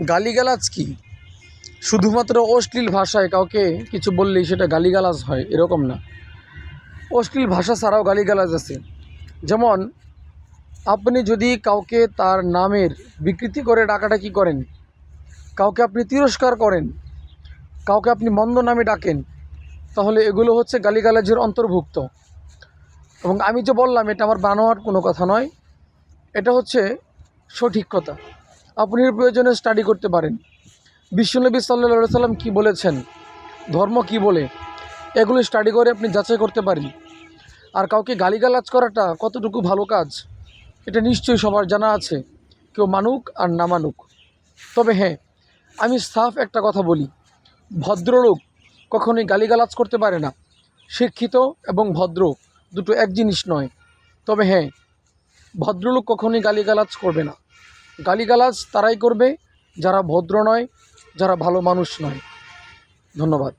গালিগালাজ কি শুধুমাত্র অশ্লীল ভাষায় কাউকে কিছু বললেই সেটা গালিগালাজ হয় এরকম না। অশ্লীল ভাষা ছাড়াও গালিগালাজ আছে। যেমন আপনি যদি কাউকে তার নামের বিকৃতি করে ডাকাডাকি করেন, কাউকে আপনি তিরস্কার করেন, কাউকে আপনি মন্দ নামে ডাকেন, তাহলে এগুলো হচ্ছে গালিগালাজের অন্তর্ভুক্ত। এবং আমি যে বললাম এটা আমার বানোয়াট কোনো কথা নয়, এটা হচ্ছে সঠিক কথা। আপনি প্রয়োজনে স্টাডি করতে পারেন বিশ্বনবী সাল্লাল্লাহু আলাইহি সাল্লাম কী বলেছেন, ধর্ম কি বলে, এগুলো স্টাডি করে আপনি যাচাই করতে পারেন। আর কাউকে গালিগালাজ করাটা কতটুকু ভালো কাজ এটা নিশ্চয়ই সবার জানা আছে, কেউ মানুক আর না মানুক। তবে হ্যাঁ, আমি সাফ একটা কথা বলি, ভদ্রলোক কখনোই গালিগালাজ করতে পারে না। শিক্ষিত এবং ভদ্র দুটো এক জিনিস নয়। তবে হ্যাঁ, ভদ্রলোক কখনোই গালিগালাজ করবে না। গালিগালাজ তারাই করবে যারা ভদ্র নয়, যারা ভালো মানুষ নয়। ধন্যবাদ।